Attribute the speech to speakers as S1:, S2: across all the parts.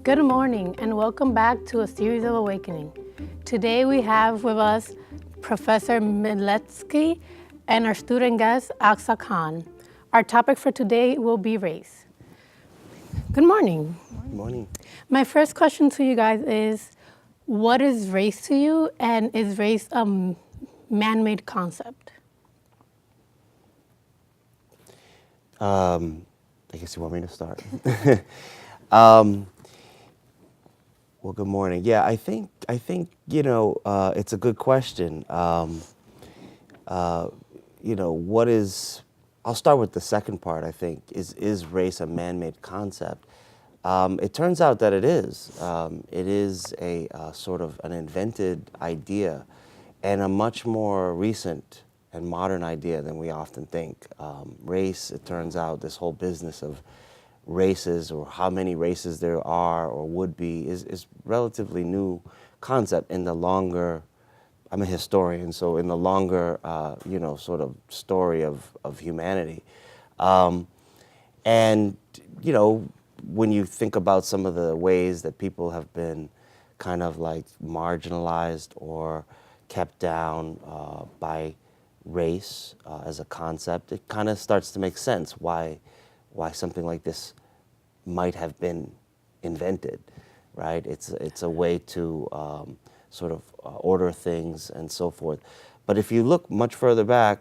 S1: Good morning and welcome back to a series of awakening. Today we have with us Professor Miletsky and our student guest Aksa Khan. Our topic for today will be race. Good morning.
S2: Good morning.
S1: My first question to you guys is, what is race to you, and is race a man-made concept?
S2: I guess you want me to start. Well, good morning. Yeah, I think it's a good question. What is? I'll start with the second part. I think is race a man-made concept? It turns out that it is. It is a sort of an invented idea, and a much more recent and modern idea than we often think. Race, it turns out, this whole business of races or how many races there are or would be is relatively new concept in the longer, I'm a historian, so in the longer, sort of story of humanity. And, when you think about some of the ways that people have been kind of like marginalized or kept down by race as a concept, it kind of starts to make sense why something like this might have been invented, right? It's a way to sort of order things and so forth. But if you look much further back,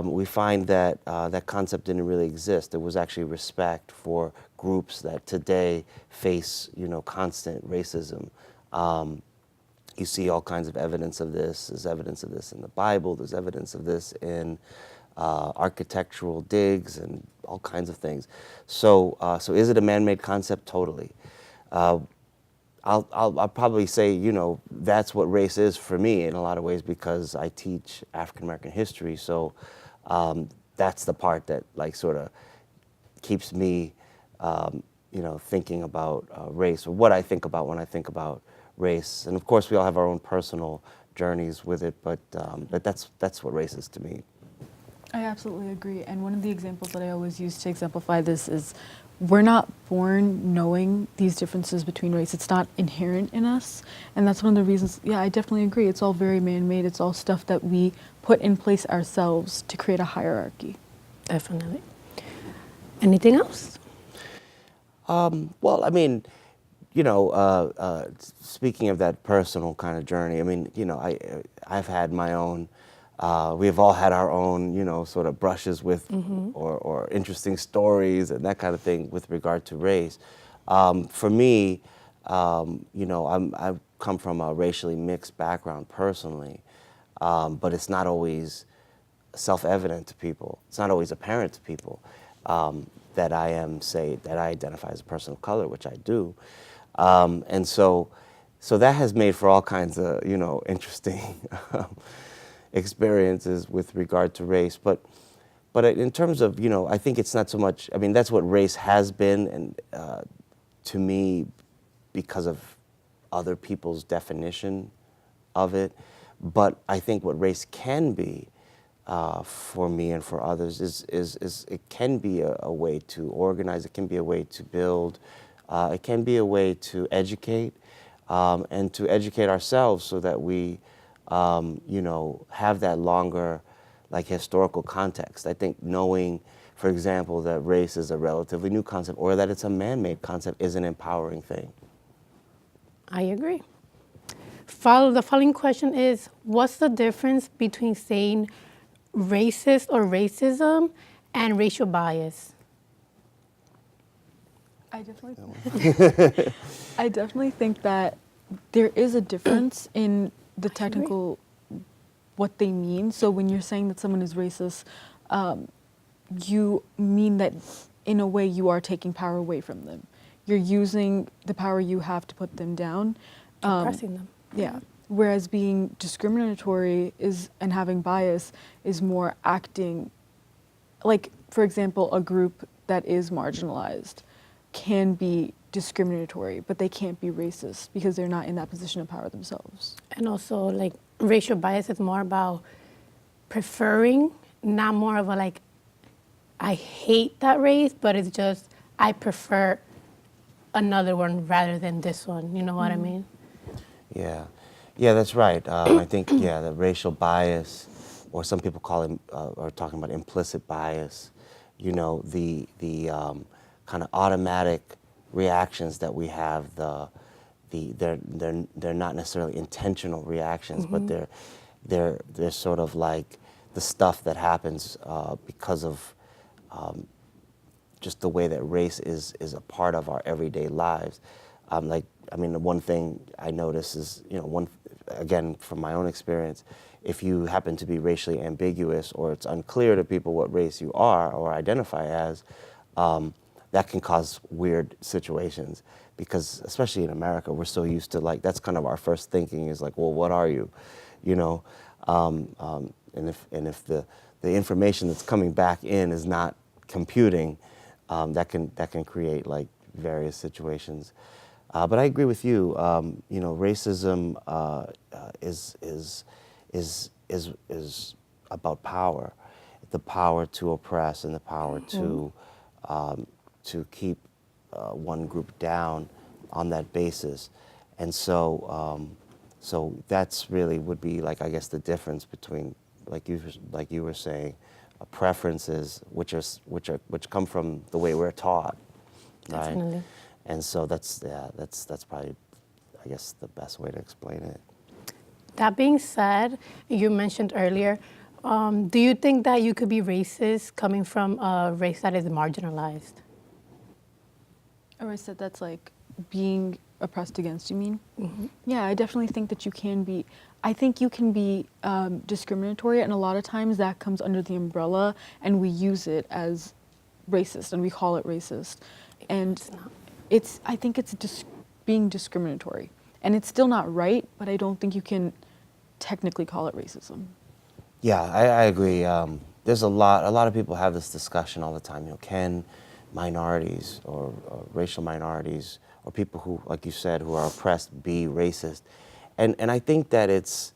S2: we find that that concept didn't really exist. There was actually respect for groups that today face, constant racism. You see all kinds of evidence of this. There's evidence of this in the Bible. There's evidence of this in architectural digs and all kinds of things. So is it a man-made concept? Totally. I'll probably say, that's what race is for me in a lot of ways because I teach African American history. So that's the part that sort of keeps me, thinking about race, or what I think about when I think about race. And of course, we all have our own personal journeys with it, but that's what race is to me.
S3: I absolutely agree. And one of the examples that I always use to exemplify this is we're not born knowing these differences between race. It's not inherent in us. And that's one of the reasons, yeah, I definitely agree. It's all very man-made. It's all stuff that we put in place ourselves to create a hierarchy.
S1: Definitely. Anything else?
S2: Well, I mean, speaking of that personal kind of journey, I mean, I've had my own. We've all had our own, sort of brushes with, or interesting stories and that kind of thing with regard to race. For me, I've come from a racially mixed background personally, but it's not always self-evident to people. It's not always apparent to people that that I identify as a person of color, which I do, and so that has made for all kinds of, interesting. Experiences with regard to race, but in terms of, I think it's not so much. I mean, that's what race has been, and to me, because of other people's definition of it. But I think what race can be for me and for others is it can be a way to organize. It can be a way to build. It can be a way to educate and to educate ourselves so that we. Have that longer, historical context. I think knowing, for example, that race is a relatively new concept or that it's a man-made concept is an empowering thing.
S1: I agree. The following question is, what's the difference between saying racist or racism and racial bias?
S3: I definitely think that there is a difference in the technical, what they mean. So when you're saying that someone is racist, you mean that in a way you are taking power away from them. You're using the power you have to put them down.
S1: Oppressing them.
S3: Yeah. Whereas being discriminatory and having bias is more acting, for example, a group that is marginalized can be discriminatory, but they can't be racist because they're not in that position of power themselves.
S1: And also, racial bias is more about preferring, not more of a, I hate that race, but it's just, I prefer another one rather than this one. You know what I mean?
S2: Yeah, yeah, that's right. I think the racial bias, or some people call it, are talking about implicit bias. You know, the kind of automatic reactions that we have. They're not necessarily intentional reactions, but they're sort of like the stuff that happens because of just the way that race is a part of our everyday lives. The one thing I notice is, again, from my own experience, if you happen to be racially ambiguous or it's unclear to people what race you are or identify as, that can cause weird situations, because especially in America, we're so used to, like, that's kind of our first thinking is like, well, what are you? You know, and if the information that's coming back in is not computing, that can create like various situations. But I agree with you. Racism is about power, the power to oppress and the power to keep one group down on that basis, and so that's really would be, like, I guess, the difference between, like you were saying, preferences which come from the way we're taught, right?
S1: Definitely.
S2: And so that's probably, I guess, the best way to explain it.
S1: That being said, you mentioned earlier, do you think that you could be racist coming from a race that is marginalized?
S3: Or I said that's like being oppressed against, you mean? Mm-hmm. Yeah, I definitely think that you can be. I think you can be discriminatory, and a lot of times that comes under the umbrella, and we use it as racist, and we call it racist. And I think it's being discriminatory. And it's still not right, but I don't think you can technically call it racism.
S2: Yeah, I agree. There's a lot of people have this discussion all the time. Can minorities or racial minorities or people who, like you said, who are oppressed be racist? And I think that it's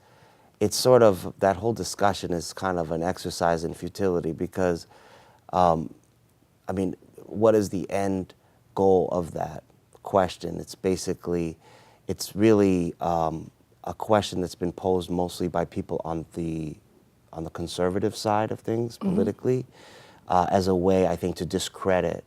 S2: sort of, that whole discussion is kind of an exercise in futility, because, what is the end goal of that question? It's really a question that's been posed mostly by people on the conservative side of things politically, as a way, I think, to discredit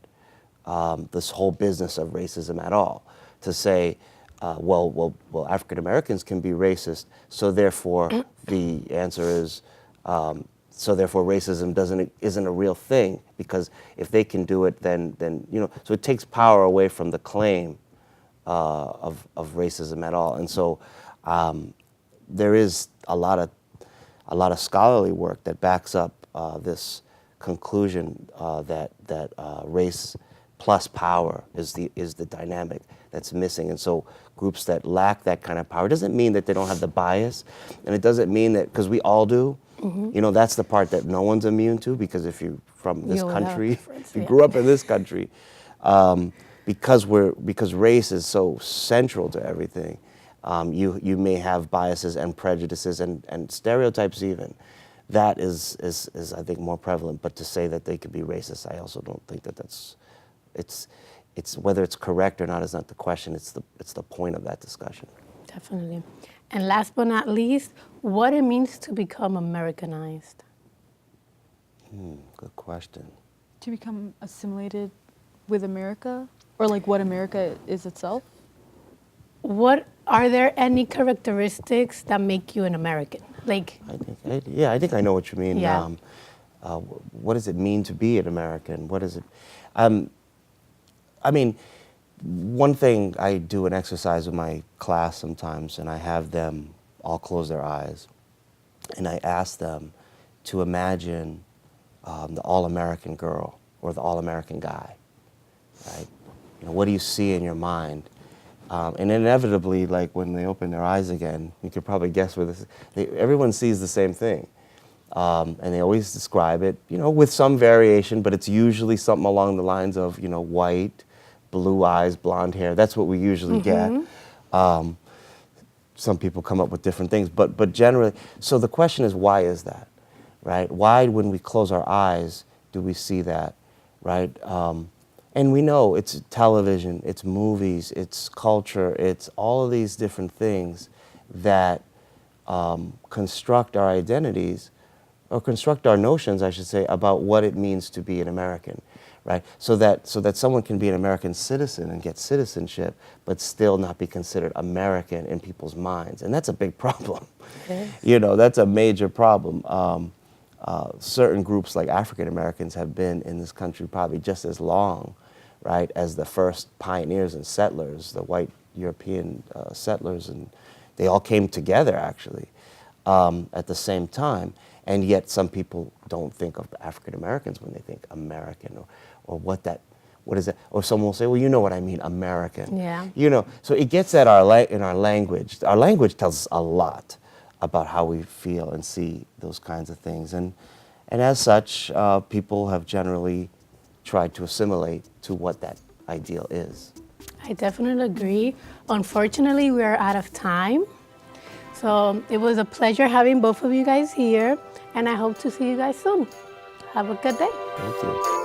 S2: this whole business of racism at all. To say, well, African Americans can be racist, so therefore the answer is, so therefore racism isn't a real thing, because if they can do it, then so it takes power away from the claim of racism at all. And so there is a lot of scholarly work that backs up this conclusion that race plus power is the dynamic that's missing. And so groups that lack that kind of power, doesn't mean that they don't have the bias, and it doesn't mean that, because we all do. That's the part that no one's immune to, because if you're from this country, if you grew up in this country, because race is so central to everything, you may have biases and prejudices and stereotypes even. That is I think more prevalent. But to say that they could be racist, I also don't think it's whether it's correct or not is not the question. It's the point of that discussion.
S1: Definitely. And last but not least, what it means to become Americanized?
S2: Good question.
S3: To become assimilated with America, or like what America is itself?
S1: Are there any characteristics that make you an American? Like,
S2: I think I know what you mean.
S1: Yeah.
S2: What does it mean to be an American? What is it? One thing, I do an exercise with my class sometimes, and I have them all close their eyes, and I ask them to imagine the all-American girl or the all-American guy, right? What do you see in your mind? And inevitably, like, when they open their eyes again, you could probably guess where everyone sees the same thing. And they always describe it, with some variation, but it's usually something along the lines of, white, blue eyes, blonde hair. That's what we usually get. Some people come up with different things, but generally, so the question is, why is that, right? Why, when we close our eyes, do we see that, right? And we know it's television, it's movies, it's culture, it's all of these different things that construct our identities, or construct our notions, I should say, about what it means to be an American, right? So that someone can be an American citizen and get citizenship, but still not be considered American in people's minds, and that's a big problem.
S1: Yes.
S2: You know, that's a major problem. Certain groups like African Americans have been in this country probably just as long, right, as the first pioneers and settlers, the white European settlers, and they all came together actually at the same time. And yet some people don't think of African Americans when they think American, or what is that? Or someone will say, well, you know what I mean, American.
S1: Yeah.
S2: You know, so it gets at in our language. Our language tells us a lot about how we feel and see those kinds of things. And as such, people have generally tried to assimilate to what that ideal is.
S1: I definitely agree. Unfortunately, we are out of time. So it was a pleasure having both of you guys here, and I hope to see you guys soon. Have a good day.
S2: Thank you.